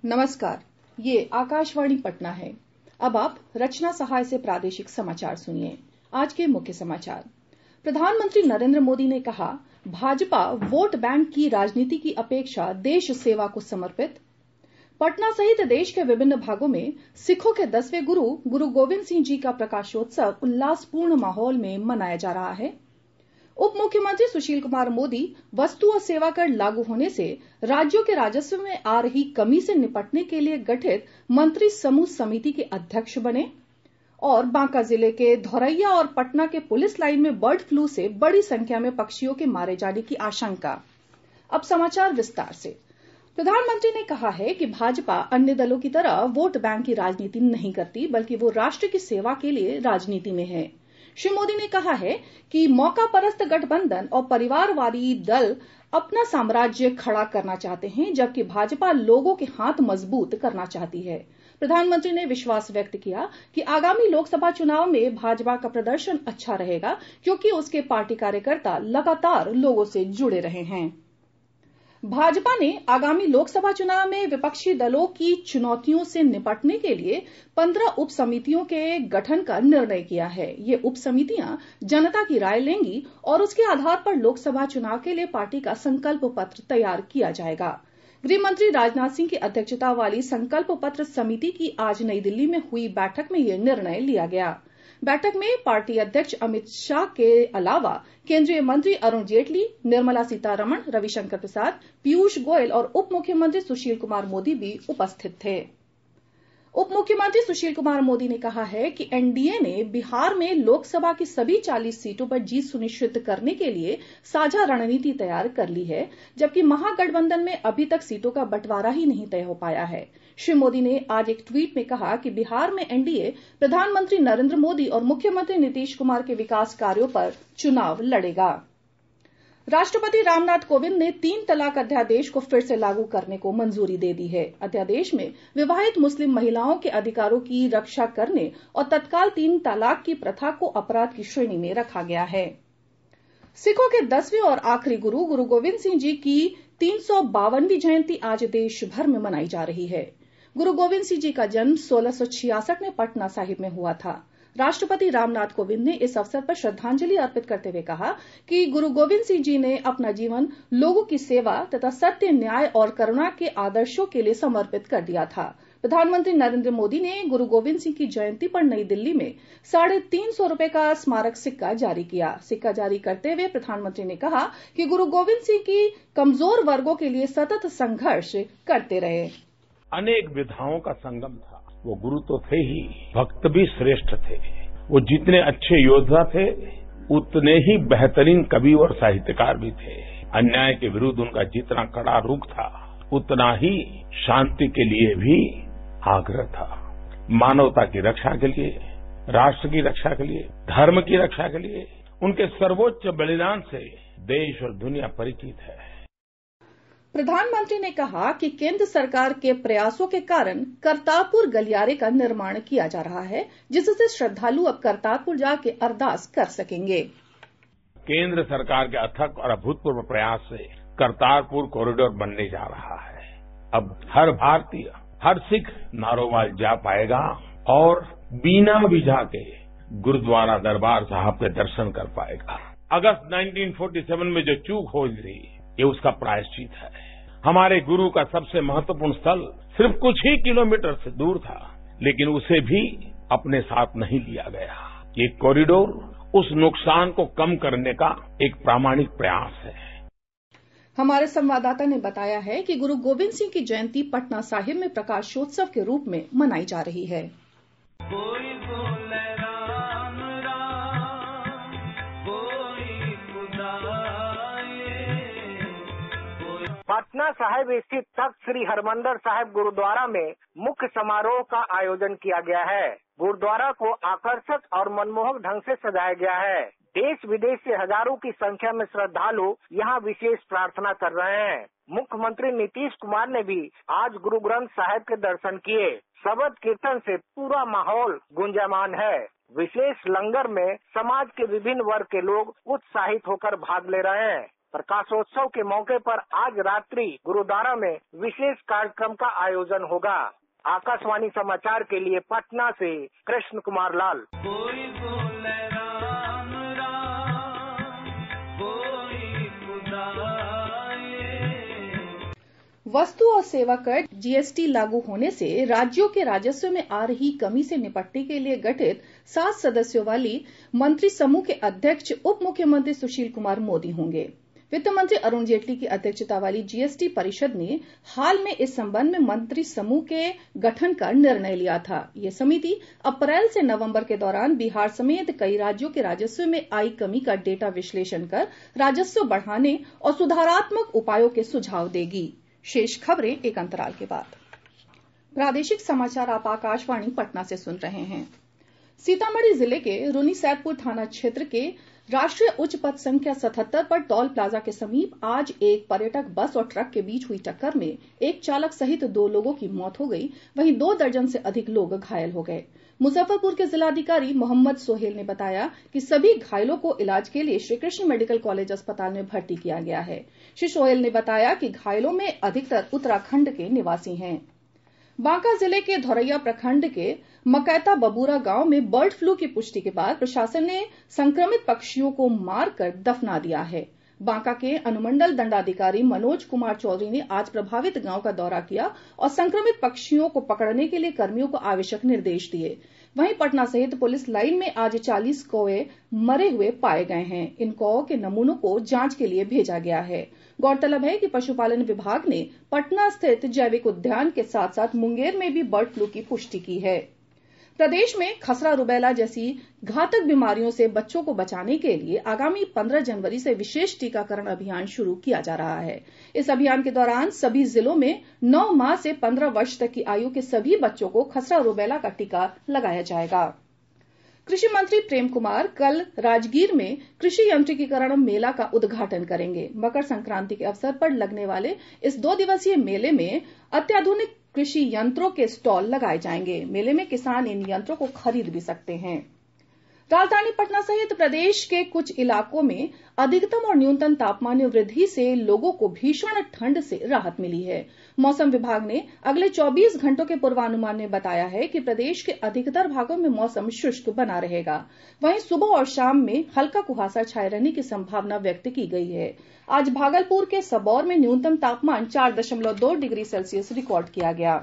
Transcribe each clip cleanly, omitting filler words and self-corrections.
नमस्कार, ये आकाशवाणी पटना है। अब आप रचना सहाय से प्रादेशिक समाचार सुनिए। आज के मुख्य समाचार। प्रधानमंत्री नरेंद्र मोदी ने कहा, भाजपा वोट बैंक की राजनीति की अपेक्षा देश सेवा को समर्पित। पटना सहित देश के विभिन्न भागों में सिखों के 10वें गुरु गोविंद सिंह जी का प्रकाशोत्सव उल्लासपूर्ण माहौल में मनाया जा रहा है। उप मुख्यमंत्री सुशील कुमार मोदी वस्तु और सेवा कर लागू होने से राज्यों के राजस्व में आ रही कमी से निपटने के लिए गठित मंत्री समूह समिति के अध्यक्ष बने। और बांका जिले के धौरैया और पटना के पुलिस लाइन में बर्ड फ्लू से बड़ी संख्या में पक्षियों के मारे जाने की आशंका। अब समाचार विस्तार से। प्रधानमंत्री ने कहा है कि भाजपा अन्य दलों की तरह वोट बैंक की राजनीति नहीं करती, बल्कि वो राष्ट्र की सेवा के लिए राजनीति में है। श्री मोदी ने कहा है कि मौका परस्त गठबंधन और परिवारवादी दल अपना साम्राज्य खड़ा करना चाहते हैं, जबकि भाजपा लोगों के हाथ मजबूत करना चाहती है। प्रधानमंत्री ने विश्वास व्यक्त किया कि आगामी लोकसभा चुनाव में भाजपा का प्रदर्शन अच्छा रहेगा, क्योंकि उसके पार्टी कार्यकर्ता लगातार लोगों से जुड़े रहे हैं। भाजपा ने आगामी लोकसभा चुनाव में विपक्षी दलों की चुनौतियों से निपटने के लिए 15 उप समितियों के गठन का निर्णय किया है। ये उप समितियां जनता की राय लेंगी और उसके आधार पर लोकसभा चुनाव के लिए पार्टी का संकल्प पत्र तैयार किया जाएगा। गृह मंत्री राजनाथ सिंह की अध्यक्षता वाली संकल्प पत्र समिति की आज नई दिल्ली में हुई बैठक में यह निर्णय लिया गया। बैठक में पार्टी अध्यक्ष अमित शाह के अलावा केंद्रीय मंत्री अरुण जेटली, निर्मला सीतारमण, रविशंकर प्रसाद, पीयूष गोयल और उप मुख्यमंत्री सुशील कुमार मोदी भी उपस्थित थे। उप मुख्यमंत्री सुशील कुमार मोदी ने कहा है कि एनडीए ने बिहार में लोकसभा की सभी 40 सीटों पर जीत सुनिश्चित करने के लिए साझा रणनीति तैयार कर ली है, जबकि महागठबंधन में अभी तक सीटों का बंटवारा ही नहीं तय हो पाया है। श्री मोदी ने आज एक ट्वीट में कहा कि बिहार में एनडीए प्रधानमंत्री नरेंद्र मोदी और मुख्यमंत्री नीतीश कुमार के विकास कार्यों पर चुनाव लड़ेगा। राष्ट्रपति रामनाथ कोविंद ने 3 तलाक अध्यादेश को फिर से लागू करने को मंजूरी दे दी है। अध्यादेश में विवाहित मुस्लिम महिलाओं के अधिकारों की रक्षा करने और तत्काल 3 तलाक की प्रथा को अपराध की श्रेणी में रखा गया है। सिखों के 10वें और आखिरी गुरु गोविंद सिंह जी की 352वीं जयंती आज देश भर में मनाई जा रही है। गुरु गोविंद सिंह जी का जन्म 1666 में पटना साहिब में हुआ था। राष्ट्रपति रामनाथ कोविंद ने इस अवसर पर श्रद्धांजलि अर्पित करते हुए कहा कि गुरु गोविंद सिंह जी ने अपना जीवन लोगों की सेवा तथा सत्य, न्याय और करुणा के आदर्शों के लिए समर्पित कर दिया था। प्रधानमंत्री नरेंद्र मोदी ने गुरु गोविंद सिंह की जयंती पर नई दिल्ली में 350 रुपए का स्मारक सिक्का जारी किया। सिक्का जारी करते हुए प्रधानमंत्री ने कहा कि गुरु गोविंद सिंह की कमजोर वर्गों के लिए सतत संघर्ष करते रहे। अनेक विधाओं का संगम था। वो गुरु तो थे ही, भक्त भी श्रेष्ठ थे। वो जितने अच्छे योद्धा थे, उतने ही बेहतरीन कवि और साहित्यकार भी थे। अन्याय के विरुद्ध उनका जितना कड़ा रुख था, उतना ही शांति के लिए भी आग्रह था। मानवता की रक्षा के लिए, राष्ट्र की रक्षा के लिए, धर्म की रक्षा के लिए उनके सर्वोच्च बलिदान से देश और दुनिया परिचित है। प्रधानमंत्री ने कहा कि केंद्र सरकार के प्रयासों के कारण करतारपुर गलियारे का निर्माण किया जा रहा है, जिससे श्रद्धालु अब करतारपुर जाके अरदास कर सकेंगे। केंद्र सरकार के अथक और अभूतपूर्व प्रयास से करतारपुर कॉरिडोर बनने जा रहा है। अब हर भारतीय, हर सिख नारोवाल जा पाएगा और बिना वीजा के गुरुद्वारा दरबार साहब के दर्शन कर पाएगा। अगस्त 1947 में जो चूक हो गई, ये उसका प्रायश्चित है। हमारे गुरु का सबसे महत्वपूर्ण स्थल सिर्फ कुछ ही किलोमीटर से दूर था, लेकिन उसे भी अपने साथ नहीं लिया गया। ये कॉरिडोर उस नुकसान को कम करने का एक प्रामाणिक प्रयास है। हमारे संवाददाता ने बताया है कि गुरु गोविंद सिंह की जयंती पटना साहिब में प्रकाशोत्सव के रूप में मनाई जा रही है। पटना साहिब स्थित तख्त श्री हरमंदिर साहिब गुरुद्वारा में मुख्य समारोह का आयोजन किया गया है। गुरुद्वारा को आकर्षक और मनमोहक ढंग से सजाया गया है। देश विदेश से हजारों की संख्या में श्रद्धालु यहाँ विशेष प्रार्थना कर रहे हैं। मुख्यमंत्री नीतीश कुमार ने भी आज गुरु ग्रंथ साहिब के दर्शन किए। शबद कीर्तन से पूरा माहौल गुंजायमान है। विशेष लंगर में समाज के विभिन्न वर्ग के लोग उत्साहित होकर भाग ले रहे हैं। प्रकाशोत्सव के मौके पर आज रात्रि गुरुद्वारा में विशेष कार्यक्रम का आयोजन होगा। आकाशवाणी समाचार के लिए पटना से कृष्ण कुमार लाल। कोई बोले राम राम, कोई खुदाए। वस्तु और सेवा कर जीएसटी लागू होने से राज्यों के राजस्व में आ रही कमी से निपटने के लिए गठित 7 सदस्यों वाली मंत्री समूह के अध्यक्ष उप मुख्यमंत्री सुशील कुमार मोदी होंगे। वित्त मंत्री अरुण जेटली की अध्यक्षता वाली जीएसटी परिषद ने हाल में इस संबंध में मंत्री समूह के गठन का निर्णय लिया था। ये समिति अप्रैल से नवंबर के दौरान बिहार समेत कई राज्यों के राजस्व में आई कमी का डेटा विश्लेषण कर राजस्व बढ़ाने और सुधारात्मक उपायों के सुझाव देगी। शेष खबरें एक अंतराल के बाद। प्रादेशिक समाचार आप आकाशवाणी पटना से सुन रहे हैं। सीतामढ़ी जिले के रून्नीसैदपुर थाना क्षेत्र के राष्ट्रीय उच्च पथ संख्या 77 पर टोल प्लाजा के समीप आज एक पर्यटक बस और ट्रक के बीच हुई टक्कर में एक चालक सहित 2 लोगों की मौत हो गई, वहीं 2 दर्जन से अधिक लोग घायल हो गए। मुजफ्फरपुर के जिलाधिकारी मोहम्मद सोहेल ने बताया कि सभी घायलों को इलाज के लिए श्रीकृष्ण मेडिकल कॉलेज अस्पताल में भर्ती किया गया है। श्री सोहेल ने बताया कि घायलों में अधिकतर उत्तराखंड के निवासी हैं। बांका जिले के धौरैया प्रखंड के मकैता बबूरा गांव में बर्ड फ्लू की पुष्टि के बाद प्रशासन ने संक्रमित पक्षियों को मारकर दफना दिया है। बांका के अनुमंडल दंडाधिकारी मनोज कुमार चौधरी ने आज प्रभावित गांव का दौरा किया और संक्रमित पक्षियों को पकड़ने के लिए कर्मियों को आवश्यक निर्देश दिए। वहीं पटना सहित पुलिस लाइन में आज 40 कौवे मरे हुए पाए गए हैं। इन कौवों के नमूनों को जांच के लिए भेजा गया है। गौरतलब है कि पशुपालन विभाग ने पटना स्थित जैविक उद्यान के साथ साथ मुंगेर में भी बर्ड फ्लू की पुष्टि की है। प्रदेश में खसरा रुबेला जैसी घातक बीमारियों से बच्चों को बचाने के लिए आगामी 15 जनवरी से विशेष टीकाकरण अभियान शुरू किया जा रहा है। इस अभियान के दौरान सभी जिलों में 9 माह से 15 वर्ष तक की आयु के सभी बच्चों को खसरा रुबेला का टीका लगाया जाएगा। कृषि मंत्री प्रेम कुमार कल राजगीर में कृषि यंत्रीकरण मेला का उद्घाटन करेंगे। मकर संक्रांति के अवसर पर लगने वाले इस 2 दिवसीय मेले में अत्याधुनिक कृषि यंत्रों के स्टॉल लगाए जाएंगे। मेले में किसान इन यंत्रों को खरीद भी सकते हैं। राजधानी पटना सहित प्रदेश के कुछ इलाकों में अधिकतम और न्यूनतम तापमान में वृद्धि से लोगों को भीषण ठंड से राहत मिली है। मौसम विभाग ने अगले 24 घंटों के पूर्वानुमान में बताया है कि प्रदेश के अधिकतर भागों में मौसम शुष्क बना रहेगा। वहीं सुबह और शाम में हल्का कुहासा छाये रहने की संभावना व्यक्त की गई है। आज भागलपुर के सबौर में न्यूनतम तापमान 4.2 डिग्री सेल्सियस रिकॉर्ड किया गया।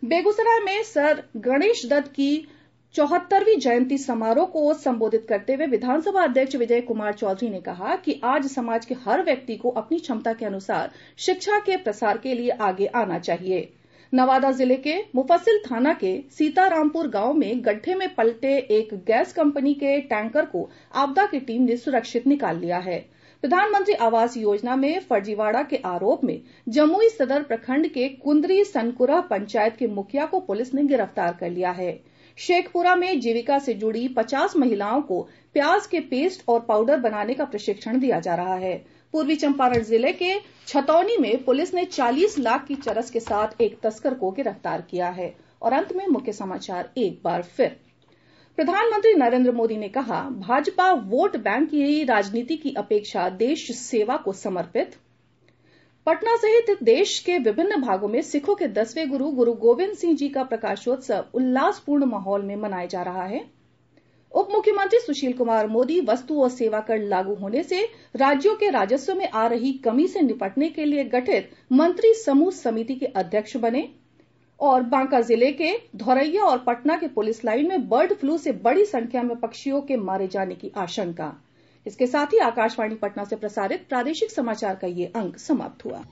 बेगूसराय में सर गणेश दत्त की 74वीं जयंती समारोह को संबोधित करते हुए विधानसभा अध्यक्ष विजय कुमार चौधरी ने कहा कि आज समाज के हर व्यक्ति को अपनी क्षमता के अनुसार शिक्षा के प्रसार के लिए आगे आना चाहिए। नवादा जिले के मुफस्सिल थाना के सीतारामपुर गांव में गड्ढे में पलटे एक गैस कंपनी के टैंकर को आपदा की टीम ने सुरक्षित निकाल लिया है। प्रधानमंत्री आवास योजना में फर्जीवाड़ा के आरोप में जमुई सदर प्रखंड के कुंदरी सनकुरा पंचायत के मुखिया को पुलिस ने गिरफ्तार कर लिया है। शेखपुरा में जीविका से जुड़ी 50 महिलाओं को प्याज के पेस्ट और पाउडर बनाने का प्रशिक्षण दिया जा रहा है। पूर्वी चंपारण जिले के छतौनी में पुलिस ने 40 लाख की चरस के साथ एक तस्कर को गिरफ्तार किया है। और अंत में मुख्य समाचार एक बार फिर। प्रधानमंत्री नरेंद्र मोदी ने कहा, भाजपा वोट बैंक की राजनीति की अपेक्षा देश सेवा को समर्पित। पटना सहित देश के विभिन्न भागों में सिखों के 10वें गुरु गुरु गोविंद सिंह जी का प्रकाशोत्सव उल्लासपूर्ण माहौल में मनाया जा रहा है। उप मुख्यमंत्री सुशील कुमार मोदी वस्तु और सेवा कर लागू होने से राज्यों के राजस्व में आ रही कमी से निपटने के लिए गठित मंत्री समूह समिति के अध्यक्ष बने। और बांका जिले के धौरैया और पटना के पुलिस लाइन में बर्ड फ्लू से बड़ी संख्या में पक्षियों के मारे जाने की आशंका। इसके साथ ही आकाशवाणी पटना से प्रसारित प्रादेशिक समाचार का ये अंक समाप्त हुआ।